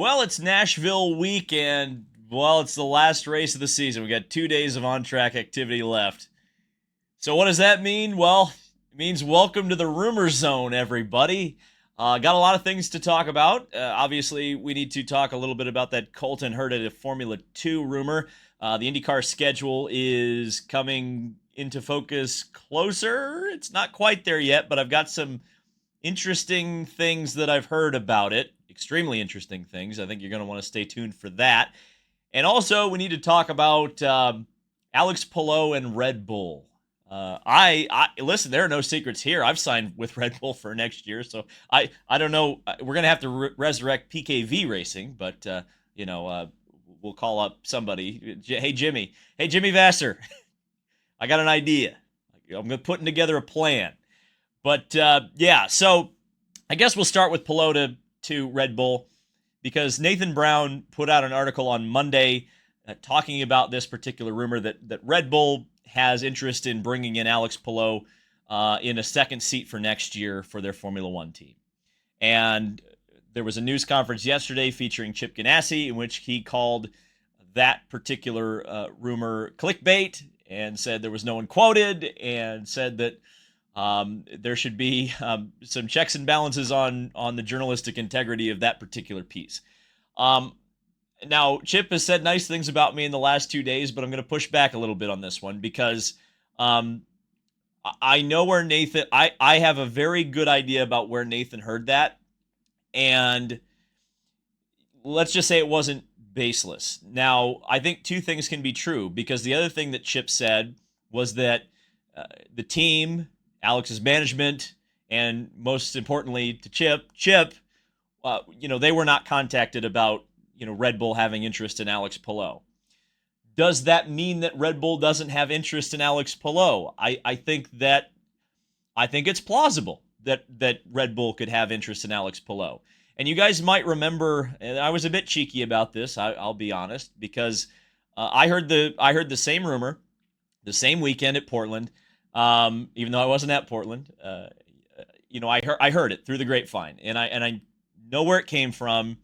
Well, it's Nashville week, and well, it's the last race of the season. We got 2 days of on-track activity left. So what does that mean? Well, it means welcome to the rumor zone, everybody. Got a lot of things to talk about. Obviously, we need to talk a little bit about that Colton Herta Formula 2 rumor. The IndyCar schedule is coming into focus closer. It's not quite there yet, but I've got some interesting things that I've heard about it. Extremely interesting things. I think you're going to want to stay tuned for that. And also, we need to talk about Alex Palou and Red Bull. I listen. There are no secrets here. I've signed with Red Bull for next year, so I don't know. We're gonna have to resurrect PKV racing, but we'll call up somebody. Hey Jimmy Vasser, I got an idea. I'm putting together a plan. But yeah, so I guess we'll start with Palou to Red Bull because Nathan Brown put out an article on Monday talking about this particular rumor that Red Bull has interest in bringing in Alex Palou in a second seat for next year for their Formula One team. And there was a news conference yesterday featuring Chip Ganassi in which he called that particular rumor clickbait and said there was no one quoted and said that there should be some checks and balances on the journalistic integrity of that particular piece. Now, Chip has said nice things about me in the last 2 days, but I'm going to push back a little bit on this one because I know where Nathan. I have a very good idea about where Nathan heard that, and let's just say it wasn't baseless. Now, I think two things can be true because the other thing that Chip said was that the team, Alex's management, and most importantly to Chip, they were not contacted about Red Bull having interest in Alex Palou. Does that mean that Red Bull doesn't have interest in Alex Palou? I think it's plausible that Red Bull could have interest in Alex Palou. And you guys might remember, and I was a bit cheeky about this. I'll be honest, because I heard the same rumor, the same weekend at Portland. Even though I wasn't at Portland, I heard it through the grapevine, and I know where it came from.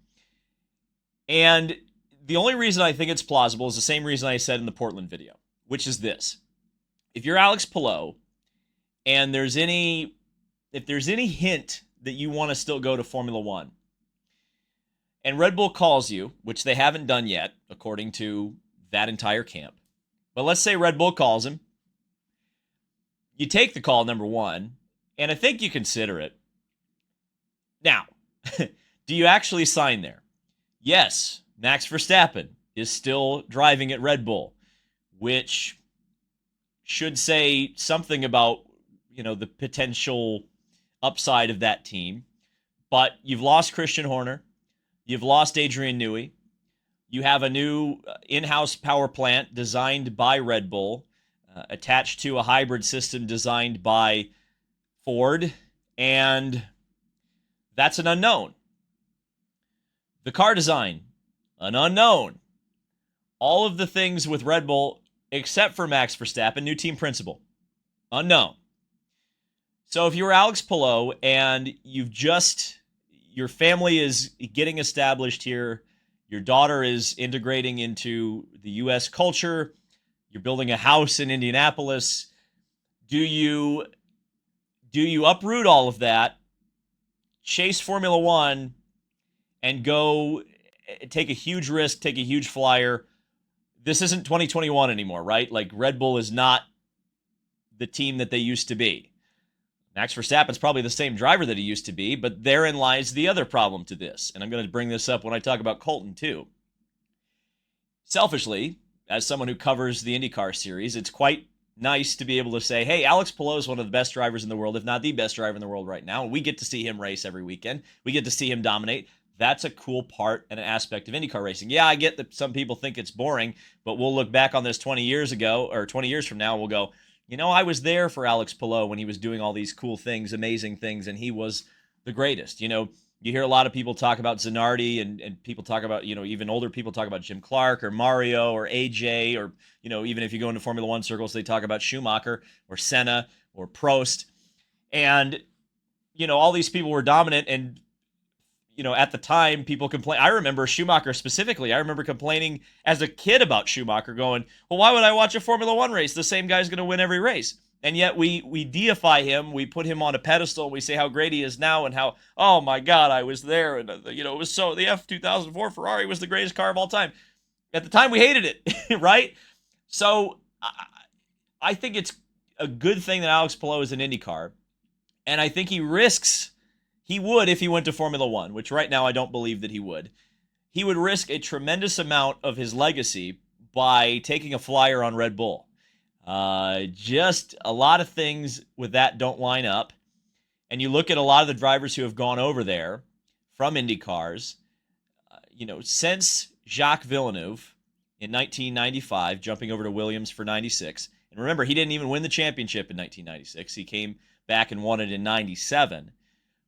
And the only reason I think it's plausible is the same reason I said in the Portland video, which is this: if you're Alex Palou, and if there's any hint that you want to still go to Formula One, and Red Bull calls you, which they haven't done yet, according to that entire camp, but let's say Red Bull calls him. You take the call, number one, and I think you consider it. Now, do you actually sign there? Yes, Max Verstappen is still driving at Red Bull, which should say something about, the potential upside of that team. But you've lost Christian Horner. You've lost Adrian Newey. You have a new in-house power plant designed by Red Bull, attached to a hybrid system designed by Ford, and that's an unknown. The car design, an unknown. All of the things with Red Bull, except for Max Verstappen, new team principal, unknown. So if you're Alex Palou and your family is getting established here, your daughter is integrating into the U.S. culture, you're building a house in Indianapolis. Do you uproot all of that, chase Formula One, and go take a huge risk, take a huge flyer? This isn't 2021 anymore, right? Like, Red Bull is not the team that they used to be. Max Verstappen's probably the same driver that he used to be, but therein lies the other problem to this. And I'm going to bring this up when I talk about Colton too. Selfishly, as someone who covers the IndyCar series, it's quite nice to be able to say, hey, Alex Palou is one of the best drivers in the world, if not the best driver in the world right now. And we get to see him race every weekend. We get to see him dominate. That's a cool part and an aspect of IndyCar racing. Yeah, I get that some people think it's boring, but we'll look back on this 20 years ago, or 20 years from now, and we'll go, I was there for Alex Palou when he was doing all these cool things, amazing things, and he was the greatest. You hear a lot of people talk about Zanardi, and people talk about, even older people talk about Jim Clark or Mario or AJ, or, even if you go into Formula One circles, they talk about Schumacher or Senna or Prost. And, all these people were dominant, and at the time, people complain. I remember Schumacher specifically. I remember complaining as a kid about Schumacher, going, "Well, why would I watch a Formula One race? The same guy's going to win every race." And yet we deify him. We put him on a pedestal. We say how great he is now and how, oh my God, I was there, and it was so the F2004 Ferrari was the greatest car of all time. At the time, we hated it, right? So I think it's a good thing that Alex Palou is in IndyCar, and I think he would if he went to Formula One, which right now I don't believe that he would. He would risk a tremendous amount of his legacy by taking a flyer on Red Bull. Just a lot of things with that don't line up. And you look at a lot of the drivers who have gone over there from Indy cars, since Jacques Villeneuve in 1995, jumping over to Williams for 96. And remember, he didn't even win the championship in 1996. He came back and won it in 97.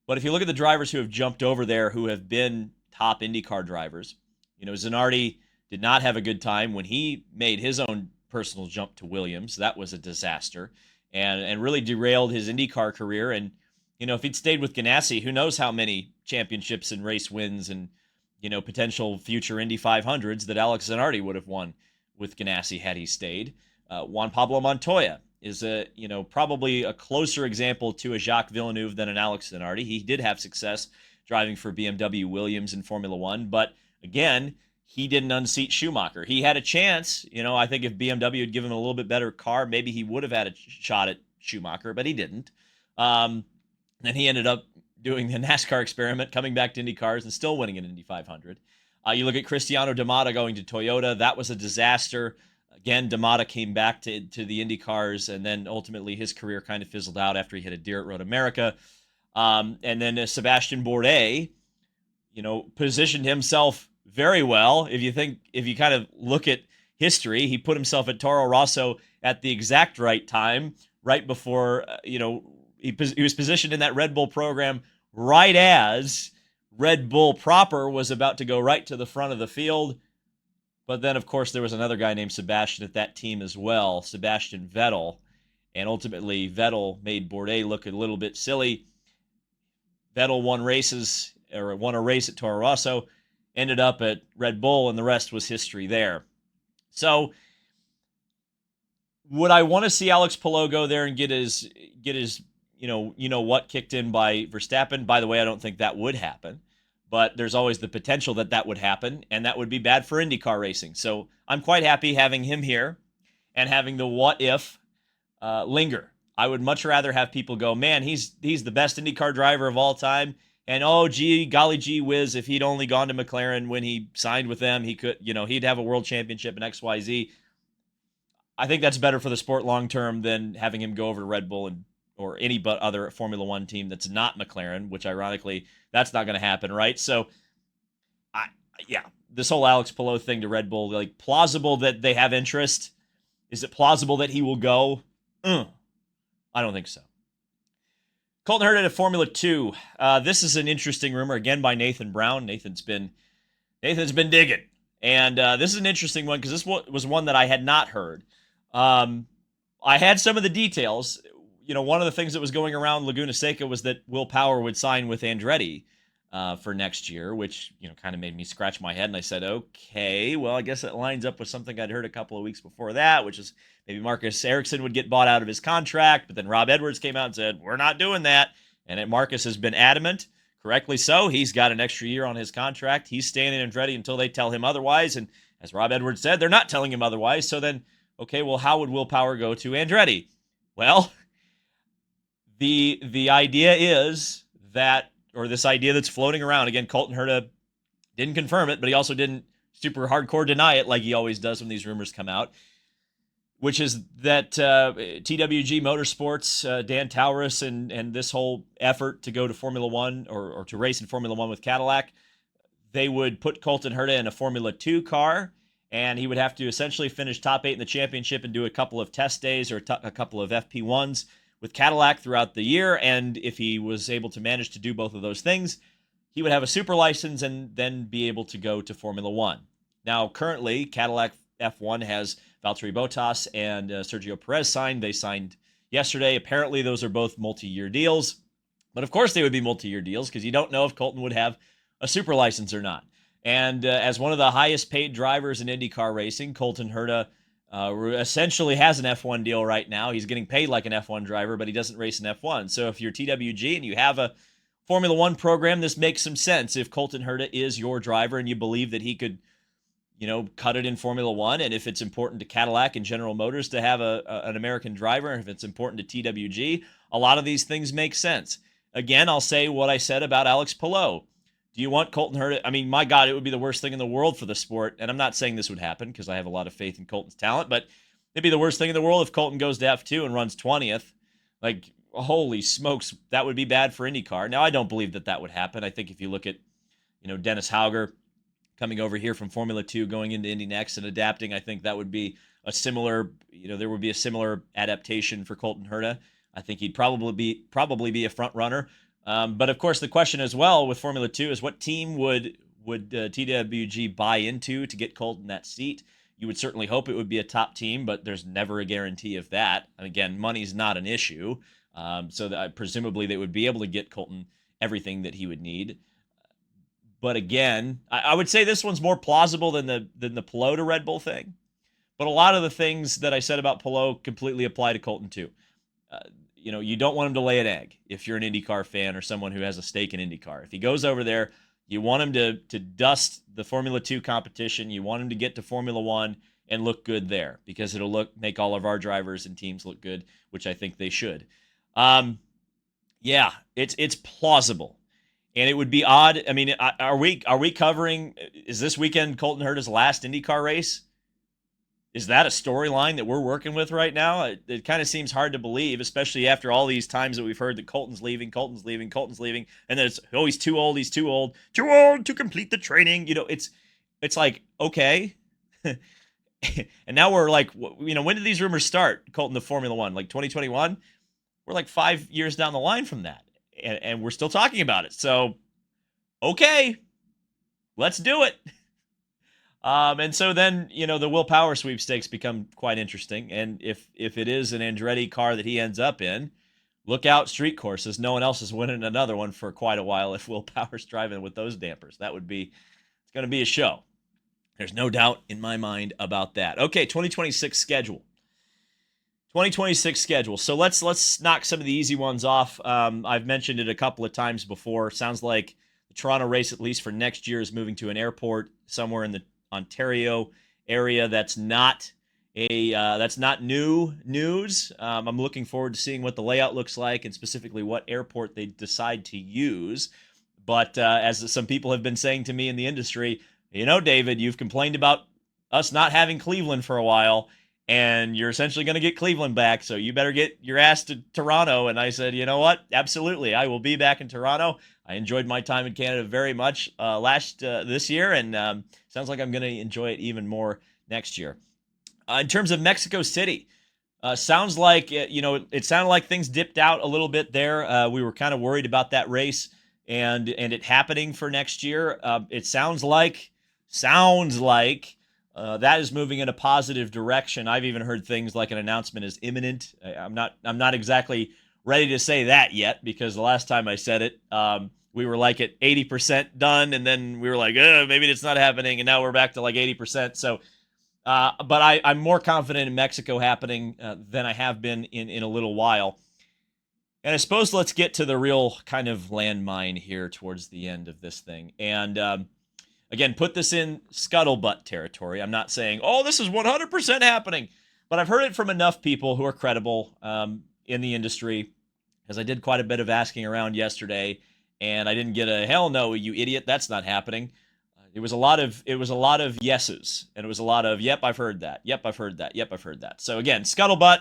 But if you look at the drivers who have jumped over there who have been top IndyCar drivers, Zanardi did not have a good time when he made his own personal jump to Williams. That was a disaster and really derailed his IndyCar career. And, if he'd stayed with Ganassi, who knows how many championships and race wins and, potential future Indy 500s that Alex Zanardi would have won with Ganassi had he stayed. Juan Pablo Montoya is probably a closer example to a Jacques Villeneuve than an Alex Zanardi. He did have success driving for BMW Williams in Formula One, but again, he didn't unseat Schumacher. He had a chance. I think if BMW had given him a little bit better car, maybe he would have had a shot at Schumacher, but he didn't. And he ended up doing the NASCAR experiment, coming back to Indy cars and still winning an Indy 500. You look at Cristiano D'Amata going to Toyota. That was a disaster. Again, D'Amata came back to the Indy cars, and then ultimately his career kind of fizzled out after he hit a deer at Road America. And then Sebastian Bourdais, positioned himself very well. If you kind of look at history, he put himself at Toro Rosso at the exact right time, right before, he was positioned in that Red Bull program right as Red Bull proper was about to go right to the front of the field. But then, of course, there was another guy named Sebastian at that team as well, Sebastian Vettel. And ultimately, Vettel made Bourdais look a little bit silly. Vettel won a race at Toro Rosso, ended up at Red Bull, and the rest was history there. So, would I want to see Alex Palou go there and get his what kicked in by Verstappen? By the way, I don't think that would happen. But there's always the potential that would happen, and that would be bad for IndyCar racing. So I'm quite happy having him here and having the what if linger. I would much rather have people go, man, he's the best IndyCar driver of all time, and golly gee whiz, if he'd only gone to McLaren when he signed with them, he could, he'd have a world championship in XYZ. I think that's better for the sport long term than having him go over to Red Bull or any but other Formula One team that's not McLaren, which ironically, that's not going to happen, right? So, this whole Alex Palou thing to Red Bull, like plausible that they have interest. Is it plausible that he will go? I don't think so. Colton Herta to Formula 2. This is an interesting rumor, again, by Nathan Brown. Nathan's been digging. And this is an interesting one because this was one that I had not heard. I had some of the details. One of the things that was going around Laguna Seca was that Will Power would sign with Andretti for next year, which, kind of made me scratch my head. And I said, okay, well, I guess it lines up with something I'd heard a couple of weeks before that, which is maybe Marcus Ericsson would get bought out of his contract. But then Rob Edwards came out and said, we're not doing that. And Marcus has been adamant, correctly so. He's got an extra year on his contract. He's staying in Andretti until they tell him otherwise. And as Rob Edwards said, they're not telling him otherwise. So then, okay, well, how would Will Power go to Andretti? Well, the idea is that, or this idea that's floating around, again, Colton Herta didn't confirm it, but he also didn't super hardcore deny it like he always does when these rumors come out, which is that TWG Motorsports, Dan Taurus, and this whole effort to go to Formula One or to race in Formula One with Cadillac, they would put Colton Herta in a Formula 2 car, and he would have to essentially finish top 8 in the championship and do a couple of test days or a couple of FP1s with Cadillac throughout the year. And if he was able to manage to do both of those things, he would have a super license and then be able to go to Formula One. Now, currently, Cadillac F1 has Valtteri Bottas and Sergio Perez signed. They signed yesterday. Apparently, those are both multi-year deals. But of course, they would be multi-year deals because you don't know if Colton would have a super license or not. And as one of the highest paid drivers in IndyCar racing, Colton Herta essentially has an F1 deal right now. He's getting paid like an F1 driver, but he doesn't race an F1. So if you're TWG and you have a Formula One program, this makes some sense. If Colton Herta is your driver and you believe that he could, cut it in Formula One, and if it's important to Cadillac and General Motors to have an American driver, and if it's important to TWG, a lot of these things make sense. Again, I'll say what I said about Alex Palou. Do you want Colton Herta? I mean, my God, it would be the worst thing in the world for the sport. And I'm not saying this would happen because I have a lot of faith in Colton's talent, but it'd be the worst thing in the world if Colton goes to F2 and runs 20th. Like, holy smokes, that would be bad for IndyCar. Now, I don't believe that would happen. I think if you look at, Dennis Hauger coming over here from Formula 2, going into Indy next and adapting, I think that would be a similar, there would be a similar adaptation for Colton Herta. I think he'd probably be a front runner. But of course, the question as well with Formula 2 is what team would TWG buy into to get Colton that seat? You would certainly hope it would be a top team, but there's never a guarantee of that. And again, money's not an issue. So that presumably they would be able to get Colton everything that he would need. But again, I would say this one's more plausible than the Palou to Red Bull thing. But a lot of the things that I said about Palou completely apply to Colton too. You don't want him to lay an egg if you're an IndyCar fan or someone who has a stake in IndyCar. If he goes over there, you want him to dust the Formula 2 competition. You want him to get to Formula 1 and look good there because it'll make all of our drivers and teams look good, which I think they should. Yeah, it's plausible. And it would be odd. I mean, are we covering, is this weekend Colton Herta's last IndyCar race? Is that a storyline that we're working with right now? It kind of seems hard to believe, especially after all these times that we've heard that Colton's leaving, and then it's, oh, he's too old to complete the training. It's like, okay. And now we're like, when did these rumors start? Colton to Formula One, like 2021? We're like 5 years down the line from that, and we're still talking about it. So, okay, let's do it. And so then, the Will Power sweepstakes become quite interesting. And if it is an Andretti car that he ends up in, look out, street courses. No one else is winning another one for quite a while if Will Power's driving with those dampers. It's going to be a show. There's no doubt in my mind about that. Okay, 2026 schedule. 2026 schedule. So let's knock some of the easy ones off. I've mentioned it a couple of times before. Sounds like the Toronto race, at least for next year, is moving to an airport somewhere in the Ontario area. That's not new news. I'm looking forward to seeing what the layout looks like and specifically what airport they decide to use. But as some people have been saying to me in the industry, David, you've complained about us not having Cleveland for a while, and you're essentially going to get Cleveland back, so you better get your ass to Toronto. And I said, you know what? Absolutely. I will be back in Toronto. I enjoyed my time in Canada very much this year, and sounds like I'm going to enjoy it even more next year. In terms of Mexico City, sounds like, it sounded like things dipped out a little bit there. We were kind of worried about that race and it happening for next year. It sounds like that is moving in a positive direction. I've even heard things like an announcement is imminent. I'm not exactly ready to say that yet because the last time I said it, we were like at 80% done, and then we were like, maybe it's not happening, and now we're back to like 80%. So, but I'm more confident in Mexico happening than I have been in a little while. And I suppose let's get to the real kind of landmine here towards the end of this thing. And again, put this in scuttlebutt territory. I'm not saying, this is 100% happening, but I've heard it from enough people who are credible in the industry, because I did quite a bit of asking around yesterday, and I didn't get a hell no, you idiot, that's not happening. It was a lot of yeses, and it was a lot of, yep, I've heard that. Yep, I've heard that. Yep, I've heard that. So again, scuttlebutt,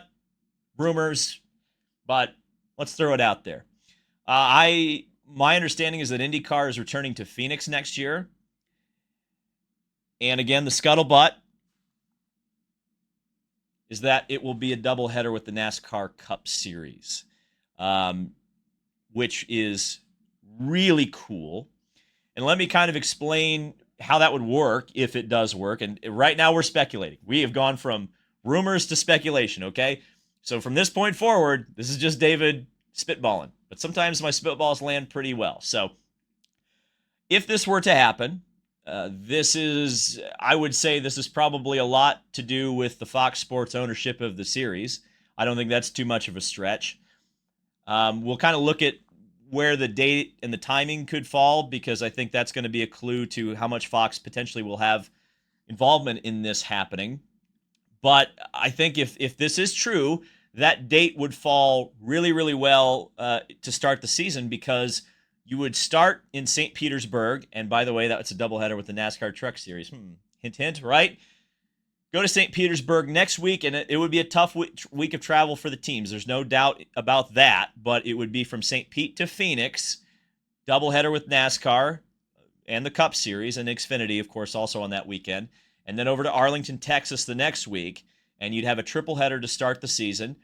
rumors, but let's throw it out there. My understanding is that IndyCar is returning to Phoenix next year. And again, the scuttlebutt is that it will be a doubleheader with the NASCAR Cup Series, which is really cool. And let me kind of explain how that would work if it does work. And right now we're speculating. We have gone from rumors to speculation, okay? So from this point forward, this is just David spitballing. But sometimes my spitballs land pretty well. So If this were to happen, I would say this is probably a lot to do with the Fox Sports ownership of the series. I don't think that's too much of a stretch. We'll kind of look at where the date and the timing could fall, because I think that's going to be a clue to how much Fox potentially will have involvement in this happening. But I think if this is true, that date would fall really, really well to start the season, because you would start in St. Petersburg. And by the way, that's a doubleheader with the NASCAR Truck Series. Hint, hint, right? Go to St. Petersburg next week, and it would be a tough week of travel for the teams. There's no doubt about that, but it would be from St. Pete to Phoenix, doubleheader with NASCAR and the Cup Series, and Xfinity, of course, also on that weekend. And then over to Arlington, Texas the next week, and you'd have a triple header to start the season.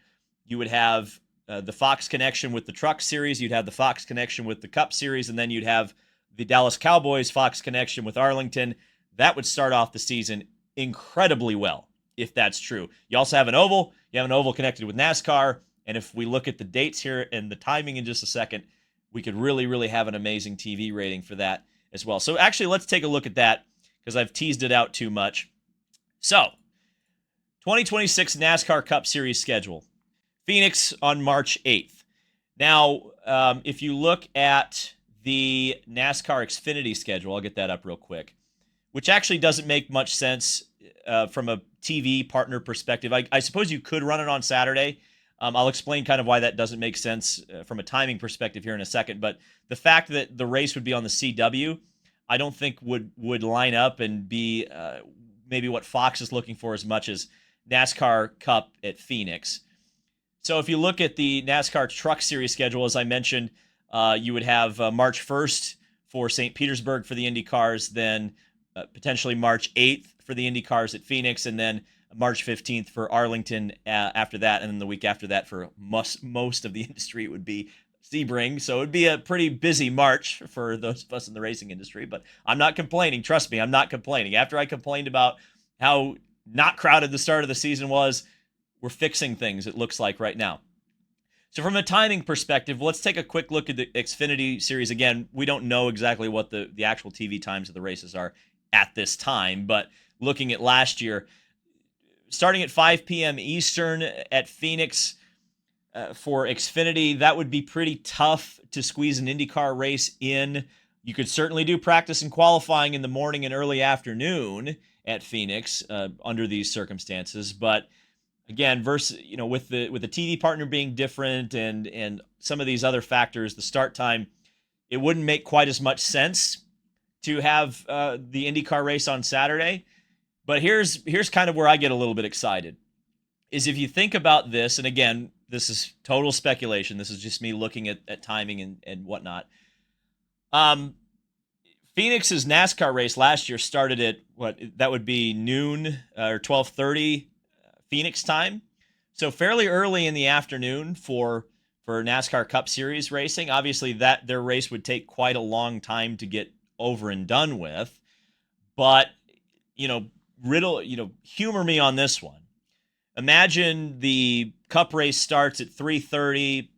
You would have the Fox connection with the Truck Series, you'd have the Fox connection with the Cup Series, and then you'd have the Dallas Cowboys Fox connection with Arlington. That would start off the season incredibly well, if that's true. You also have an oval. You have an oval connected with NASCAR, and if we look at the dates here and the timing in just a second, we could really, really have an amazing TV rating for that as well. So actually, let's take a look at that, because I've teased it out too much. So, 2026 NASCAR Cup Series schedule. Phoenix on March 8th. Now, if you look at the NASCAR Xfinity schedule, I'll get that up real quick, which actually doesn't make much sense from a TV partner perspective. I suppose you could run it on Saturday. I'll explain kind of why that doesn't make sense from a timing perspective here in a second. But the fact that the race would be on the CW, I don't think would line up and be maybe what Fox is looking for as much as NASCAR Cup at Phoenix. So if you look at the NASCAR Truck Series schedule, as I mentioned, you would have March 1st for St. Petersburg for the Indy cars, then potentially March 8th for the Indy cars at Phoenix, and then March 15th for Arlington after that, and then the week after that for most of the industry it would be Sebring. So it would be a pretty busy March for those of us in the racing industry, but I'm not complaining. Trust me, I'm not complaining. After I complained about how not crowded the start of the season was, we're fixing things, it looks like, right now. So from a timing perspective, let's take a quick look at the Xfinity Series. Again, we don't know exactly what the actual TV times of the races are at this time, but looking at last year, starting at 5 p.m. Eastern at Phoenix for Xfinity, that would be pretty tough to squeeze an IndyCar race in. You could certainly do practice and qualifying in the morning and early afternoon at Phoenix under these circumstances, but again, versus with the TV partner being different and some of these other factors, the start time, it wouldn't make quite as much sense to have the IndyCar race on Saturday. But here's kind of where I get a little bit excited, is if you think about this, and again, this is total speculation. This is just me looking at timing and whatnot. Phoenix's NASCAR race last year started at that would be noon or 12:30 Phoenix time. So fairly early in the afternoon for NASCAR Cup Series racing. Obviously that their race would take quite a long time to get over and done with. But, humor me on this one. Imagine the Cup race starts at 3:30.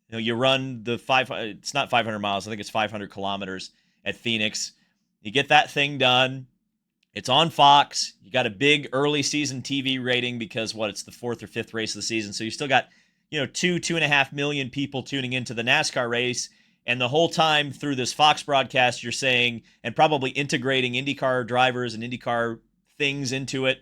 You run it's not 500 miles. I think it's 500 kilometers at Phoenix. You get that thing done. It's on Fox. You got a big early season TV rating because it's the fourth or fifth race of the season. So you still got, 2.5 million people tuning into the NASCAR race. And the whole time through this Fox broadcast, you're saying, and probably integrating IndyCar drivers and IndyCar things into it.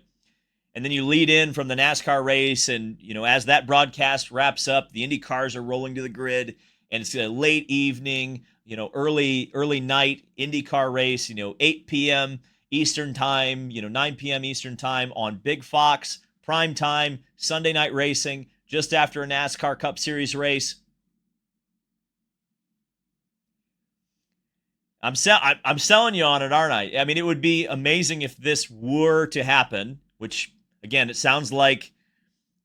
And then you lead in from the NASCAR race. And, as that broadcast wraps up, the Indy cars are rolling to the grid, and it's a late evening, early night IndyCar race, 8 p.m. Eastern time, 9 p.m. Eastern time on Big Fox, prime time, Sunday night racing, just after a NASCAR Cup Series race. I'm selling you on it, aren't I? I mean, it would be amazing if this were to happen, which, again, it sounds like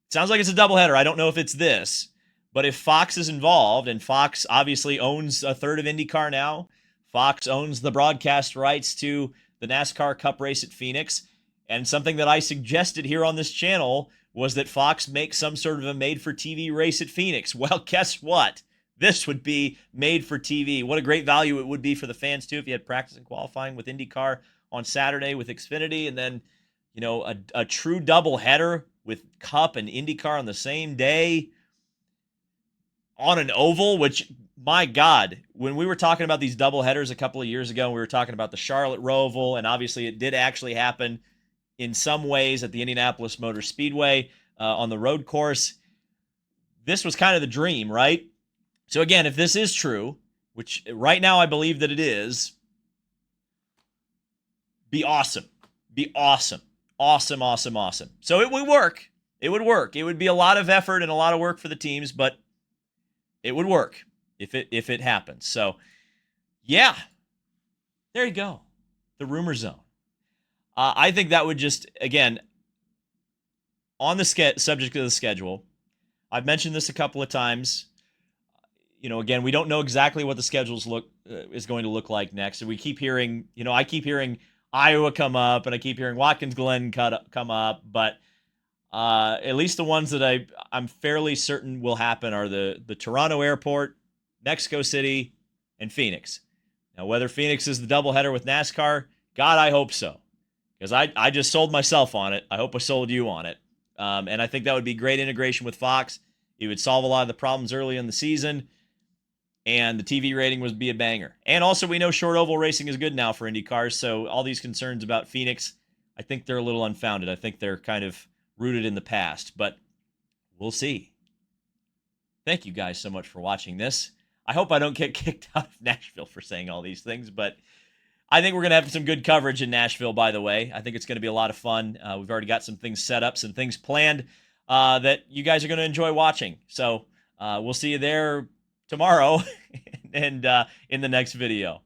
it's a doubleheader. I don't know if it's this, but if Fox is involved, and Fox obviously owns a third of IndyCar now, Fox owns the broadcast rights to the NASCAR Cup race at Phoenix, and something that I suggested here on this channel was that Fox make some sort of a made-for-TV race at Phoenix. Well, guess what? This would be made for TV. What a great value it would be for the fans, too, if you had practice and qualifying with IndyCar on Saturday with Xfinity, and then, a true doubleheader with Cup and IndyCar on the same day on an oval, which, my God, when we were talking about these doubleheaders a couple of years ago, we were talking about the Charlotte Roval, and obviously it did actually happen in some ways at the Indianapolis Motor Speedway on the road course. This was kind of the dream, right? So again, if this is true, which right now I believe that it is, be awesome. Be awesome. Awesome, awesome, awesome. So it would work. It would work. It would be a lot of effort and a lot of work for the teams, but it would work if it happens. So, yeah, there you go. The rumor zone. I think that would just, again, on the subject of the schedule, I've mentioned this a couple of times. Again, we don't know exactly what the schedules is going to look like next. And we keep hearing, I keep hearing Iowa come up, and I keep hearing Watkins Glen come up. But at least the ones that I'm fairly certain will happen are the Toronto Airport, Mexico City, and Phoenix. Now, whether Phoenix is the doubleheader with NASCAR, God, I hope so. Because I just sold myself on it. I hope I sold you on it. And I think that would be great integration with Fox. It would solve a lot of the problems early in the season. And the TV rating would be a banger. And also, we know short oval racing is good now for Indy cars. So all these concerns about Phoenix, I think they're a little unfounded. I think they're kind of rooted in the past. But we'll see. Thank you guys so much for watching this. I hope I don't get kicked out of Nashville for saying all these things. But I think we're going to have some good coverage in Nashville, by the way. I think it's going to be a lot of fun. We've already got some things set up, some things planned that you guys are going to enjoy watching. So we'll see you there tomorrow and in the next video.